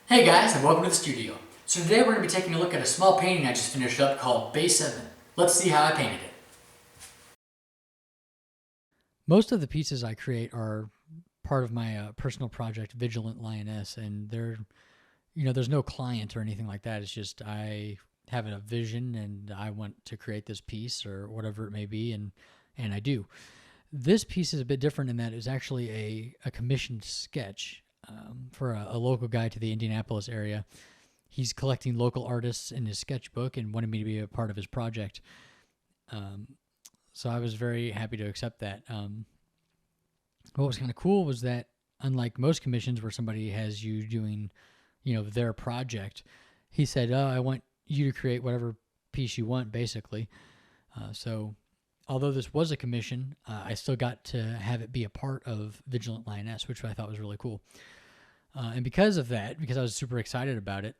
Hey guys, and welcome to the studio. So today we're going to be taking a look at a small painting I just finished up called Base 7. Let's see how I painted it. Most of the pieces I create are part of my personal project, Vigilant Lioness, and there's no client or anything like that. It's just I have a vision and I want to create this piece or whatever it may be, and I do. This piece is a bit different in that it's actually a commissioned sketch for a local guy to the Indianapolis area. He's collecting local artists in his sketchbook and wanted me to be a part of his project. Um, so I was very happy to accept that. What was kind of cool was that unlike most commissions where somebody has you doing, their project, he said, "Oh, I want you to create whatever piece you want," basically. So although this was a commission, I still got to have it be a part of Vigilant Lioness, which I thought was really cool. And because of that, because I was super excited about it,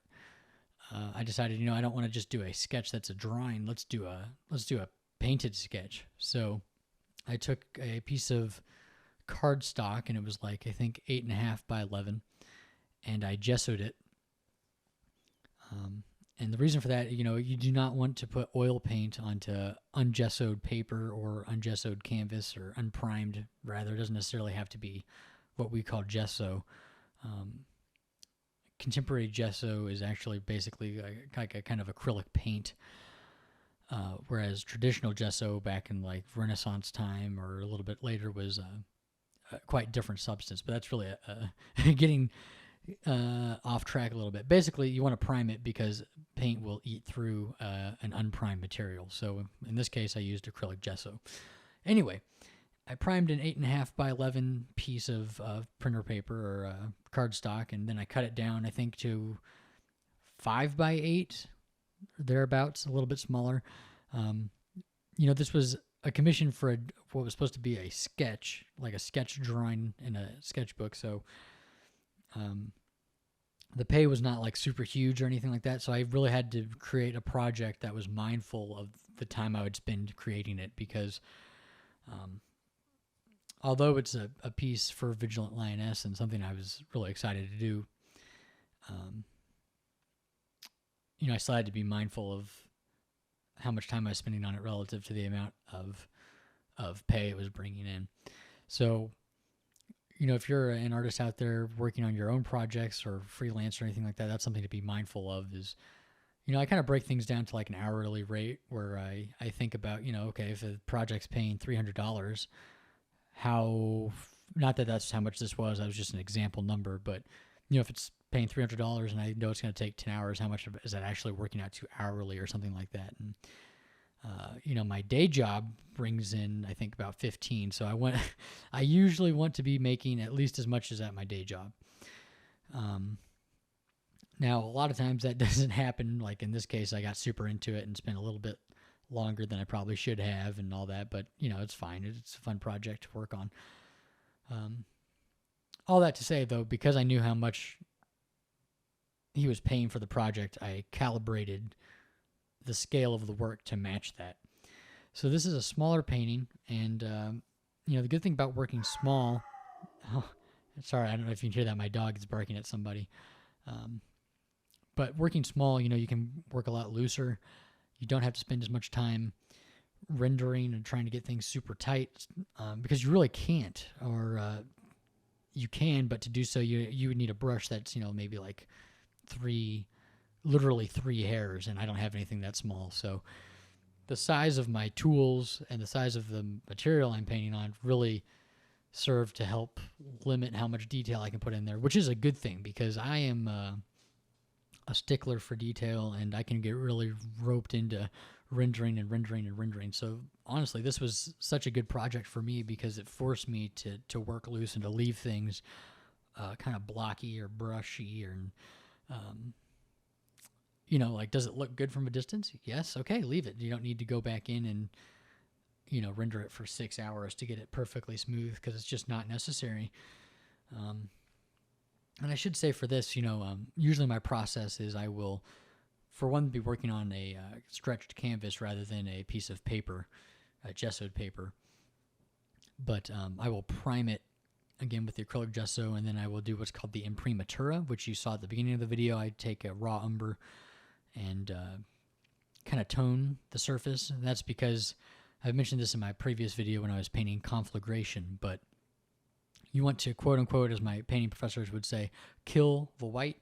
I decided, I don't want to just do a sketch that's a drawing. Let's do a painted sketch. So I took a piece of cardstock, and it was like I think 8.5 by 11, and I gessoed it. And the reason for that, you do not want to put oil paint onto ungessoed paper or ungessoed canvas or unprimed. Rather, it doesn't necessarily have to be what we call gesso. Contemporary gesso is actually basically like a kind of acrylic paint, whereas traditional gesso back in like Renaissance time or a little bit later was a quite different substance. But that's really getting off track a little bit. Basically, you want to prime it because paint will eat through an unprimed material. So in this case, I used acrylic gesso. Anyway, I primed an 8.5 by 11 piece of printer paper or cardstock, and then I cut it down, I think, to 5 by 8, thereabouts, a little bit smaller. This was a commission for what was supposed to be a sketch, like a sketch drawing in a sketchbook. So the pay was not like super huge or anything like that. So I really had to create a project that was mindful of the time I would spend creating it because although it's a piece for Vigilant Lioness and something I was really excited to do, I still had to be mindful of how much time I was spending on it relative to the amount of pay it was bringing in. So, if you're an artist out there working on your own projects or freelance or anything like that, that's something to be mindful of is, I kind of break things down to like an hourly rate where I think about, okay, if a project's paying $300, how, not that that's how much this was, that was just an example number, but, if it's paying $300 and I know it's going to take 10 hours, how much is that actually working out to hourly or something like that? And, my day job brings in, I think, about 15. So I usually want to be making at least as much as at my day job. Now, a lot of times that doesn't happen. Like in this case, I got super into it and spent a little bit longer than I probably should have and all that. But, it's fine. It's a fun project to work on. All that to say, though, because I knew how much he was paying for the project, I calibrated the scale of the work to match that. So this is a smaller painting, and the good thing about working small. Oh, sorry, I don't know if you can hear that. My dog is barking at somebody. But working small, you can work a lot looser. You don't have to spend as much time rendering and trying to get things super tight because you really can't, or you can, but to do so, you would need a brush that's maybe like literally three hairs, and I don't have anything that small. So the size of my tools and the size of the material I'm painting on really serve to help limit how much detail I can put in there, which is a good thing because I am a stickler for detail and I can get really roped into rendering. So honestly, this was such a good project for me because it forced me to work loose and to leave things kind of blocky or brushy or like, does it look good from a distance? Yes. Okay, leave it. You don't need to go back in and, render it for 6 hours to get it perfectly smooth because it's just not necessary. And I should say for this, usually my process is I will, for one, be working on a stretched canvas rather than a piece of paper, gessoed paper. But I will prime it again with the acrylic gesso, and then I will do what's called the imprimatura, which you saw at the beginning of the video. I take a raw umber and kind of tone the surface. And that's because I've mentioned this in my previous video when I was painting conflagration, but you want to, quote unquote, as my painting professors would say, kill the white.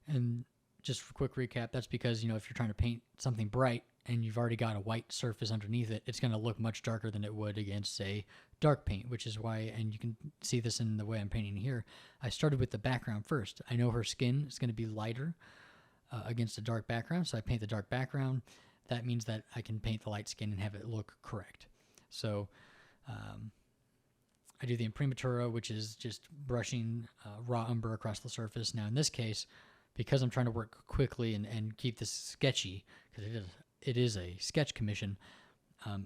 And just for a quick recap, that's because, if you're trying to paint something bright and you've already got a white surface underneath it, it's going to look much darker than it would against, say, dark paint, which is why, and you can see this in the way I'm painting here, I started with the background first. I know her skin is going to be lighter against a dark background, so I paint the dark background. That means that I can paint the light skin and have it look correct. So I do the imprimatura, which is just brushing raw umber across the surface. Now, in this case, because I'm trying to work quickly and keep this sketchy, because it is a sketch commission,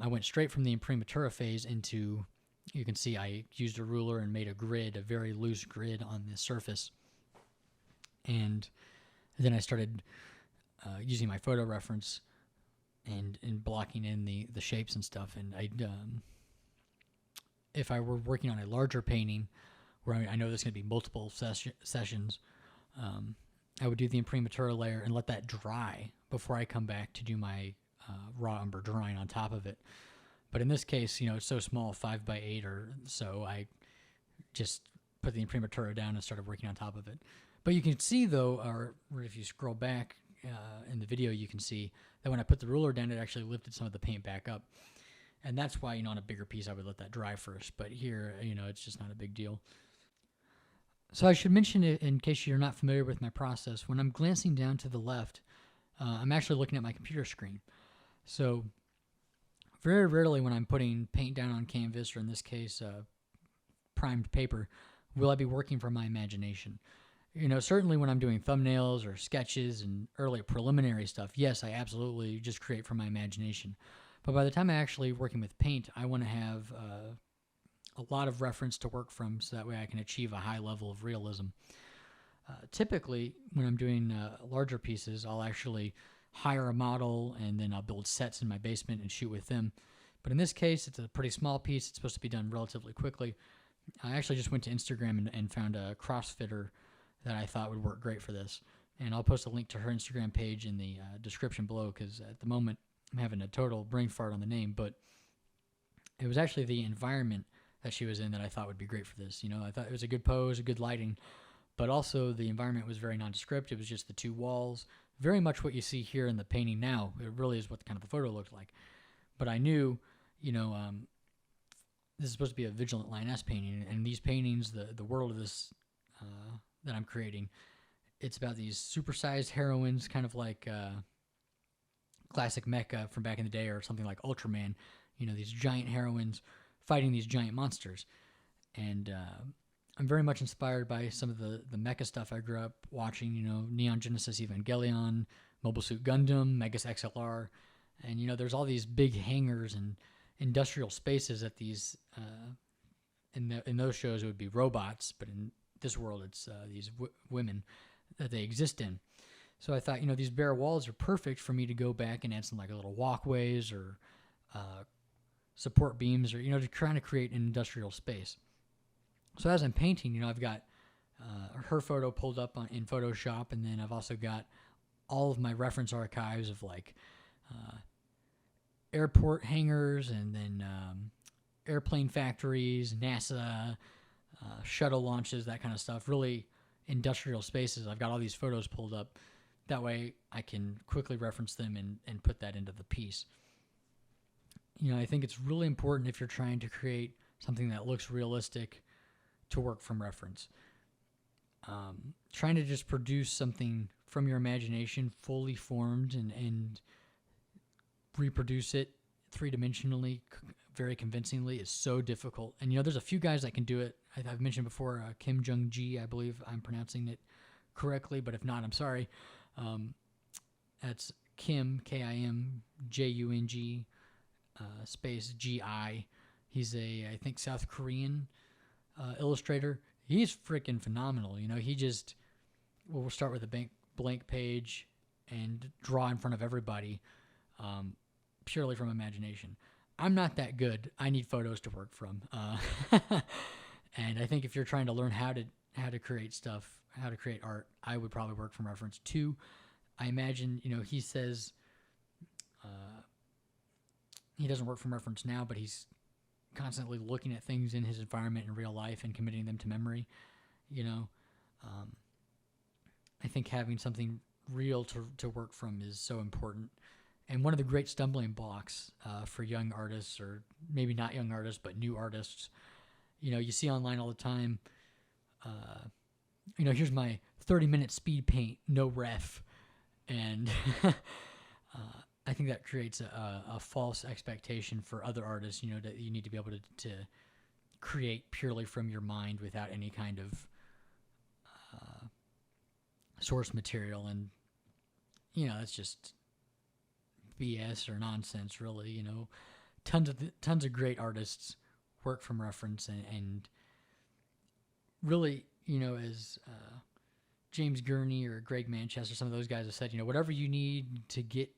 I went straight from the imprimatura phase into, you can see I used a ruler and made a grid, a very loose grid on the surface. And then I started using my photo reference and blocking in the shapes and stuff. And if I were working on a larger painting, where I know there's going to be multiple sessions, I would do the imprimatura layer and let that dry before I come back to do my raw umber drawing on top of it. But in this case, it's so small, 5x8 or so, I just put the imprimatura down and started working on top of it. But you can see, though, or if you scroll back in the video, you can see that when I put the ruler down, it actually lifted some of the paint back up. And that's why, on a bigger piece, I would let that dry first. But here, it's just not a big deal. So I should mention, in case you're not familiar with my process, when I'm glancing down to the left, I'm actually looking at my computer screen. So very rarely when I'm putting paint down on canvas, or in this case, primed paper, will I be working from my imagination. Certainly when I'm doing thumbnails or sketches and early preliminary stuff, yes, I absolutely just create from my imagination. But by the time I'm actually working with paint, I want to have a lot of reference to work from, so that way I can achieve a high level of realism. Typically, when I'm doing larger pieces, I'll actually hire a model and then I'll build sets in my basement and shoot with them. But in this case, it's a pretty small piece. It's supposed to be done relatively quickly. I actually just went to Instagram and found a CrossFitter that I thought would work great for this. And I'll post a link to her Instagram page in the description below, because at the moment I'm having a total brain fart on the name. But it was actually the environment that she was in that I thought would be great for this. I thought it was a good pose, a good lighting, but also the environment was very nondescript. It was just the two walls, very much what you see here in the painting now. It really is what kind of the photo looked like. But I knew, this is supposed to be a Vigilant Lioness painting, and these paintings, the world of this that I'm creating, it's about these supersized heroines, kind of like classic mecha from back in the day, or something like Ultraman. These giant heroines fighting these giant monsters. And I'm very much inspired by some of the mecha stuff I grew up watching, Neon Genesis Evangelion, Mobile Suit Gundam, Megas XLR. And, there's all these big hangars and industrial spaces at these, in those shows it would be robots, but in this world it's these women that they exist in. So I thought, these bare walls are perfect for me to go back and add some like little walkways or support beams, or, to try to create an industrial space. So as I'm painting, I've got her photo pulled up in Photoshop, and then I've also got all of my reference archives of like airport hangars, and then airplane factories, NASA, shuttle launches, that kind of stuff, really industrial spaces. I've got all these photos pulled up. That way I can quickly reference them and put that into the piece. I think it's really important, if you're trying to create something that looks realistic, to work from reference. Trying to just produce something from your imagination, fully formed, and reproduce it three-dimensionally, very convincingly, is so difficult. And, there's a few guys that can do it. I've mentioned before, Kim Jung-ji, I believe I'm pronouncing it correctly, but if not, I'm sorry. That's Kim, Kim, Jung, space Gi. He's I think, South Korean illustrator. He's freaking phenomenal. He just will start with a blank page and draw in front of everybody, purely from imagination. I'm not that good. I need photos to work from. And I think if you're trying to learn how to create stuff, how to create art, I would probably work from reference. Two, I imagine, he says he doesn't work from reference now, but he's constantly looking at things in his environment in real life and committing them to memory. I think having something real to work from is so important. And one of the great stumbling blocks for young artists, or maybe not young artists, but new artists, you see online all the time, here's my 30-minute speed paint, no ref. And I think that creates a false expectation for other artists, that you need to be able to create purely from your mind without any kind of source material. And, that's just BS or nonsense, really. Tons of great artists work from reference, and really, as James Gurney or Greg Manchester, some of those guys have said, whatever you need to get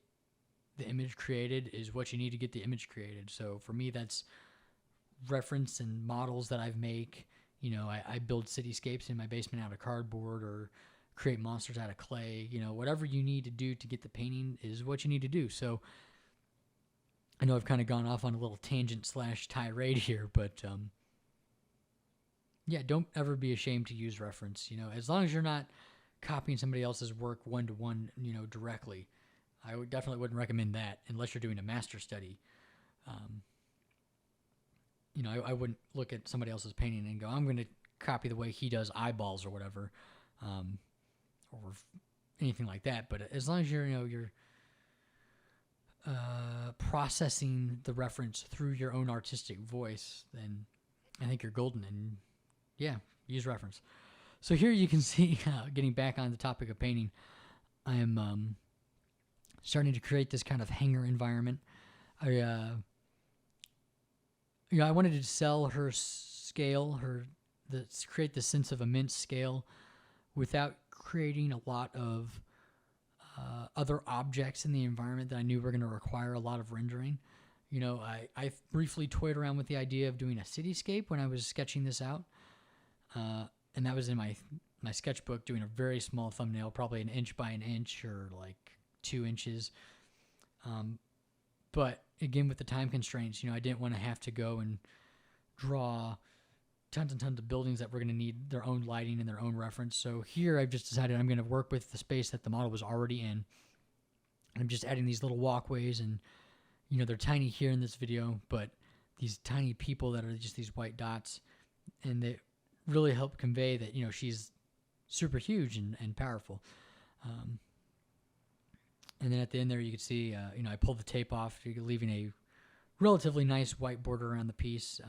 the image created is what you need to get the image created. So for me, that's reference and models that I make. I build cityscapes in my basement out of cardboard, or create monsters out of clay. Whatever you need to do to get the painting is what you need to do. So I know I've kind of gone off on a little tangent / tirade here, but yeah, don't ever be ashamed to use reference. As long as you're not copying somebody else's work one-to-one, directly. I definitely wouldn't recommend that unless you're doing a master study. I wouldn't look at somebody else's painting and go, I'm going to copy the way he does eyeballs or whatever, or anything like that. But as long as you're processing the reference through your own artistic voice, then I think you're golden. And yeah, use reference. So here you can see, getting back on the topic of painting, I am starting to create this kind of hangar environment. I wanted to sell her scale, create the sense of immense scale without creating a lot of other objects in the environment that I knew were going to require a lot of rendering. I briefly toyed around with the idea of doing a cityscape when I was sketching this out. And that was in my sketchbook, doing a very small thumbnail, probably 1 inch by 1 inch, or like 2 inches. But again, with the time constraints, I didn't want to have to go and draw tons and tons of buildings that were going to need their own lighting and their own reference. So here I've just decided I'm going to work with the space that the model was already in. I'm just adding these little walkways, and they're tiny here in this video, but these tiny people that are just these white dots, and they really help convey that she's super huge and powerful. And then at the end there, you can see I pulled the tape off, leaving a relatively nice white border around the piece.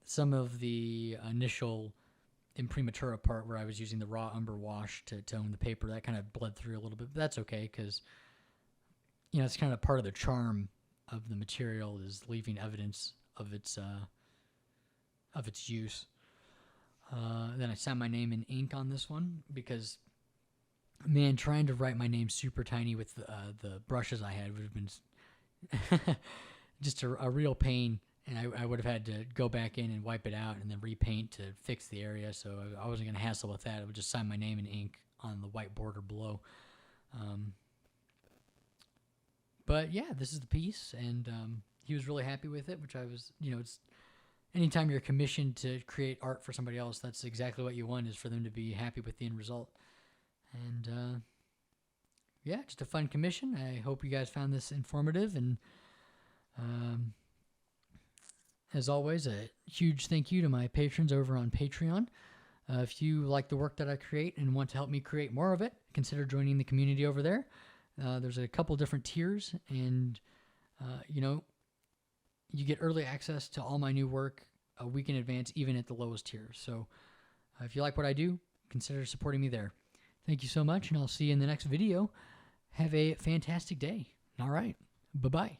Some of the initial imprimatura part where I was using the raw umber wash to tone the paper, that kind of bled through a little bit, but that's okay, because it's kind of part of the charm of the material, is leaving evidence of its use. Then I signed my name in ink on this one, because man, trying to write my name super tiny with the brushes I had would have been just a real pain, and I would have had to go back in and wipe it out and then repaint to fix the area. So I wasn't going to hassle with that. I would just sign my name in ink on the white border below. But yeah, this is the piece, and he was really happy with it, which I was, it's anytime you're commissioned to create art for somebody else, that's exactly what you want, is for them to be happy with the end result. And yeah, just a fun commission. I hope you guys found this informative, and as always, a huge thank you to my patrons over on Patreon. If you like the work that I create and want to help me create more of it, consider joining the community over there. There's a couple different tiers, and you get early access to all my new work a week in advance, even at the lowest tier. So if you like what I do, consider supporting me there. Thank you so much, and I'll see you in the next video. Have a fantastic day. All right. Bye-bye.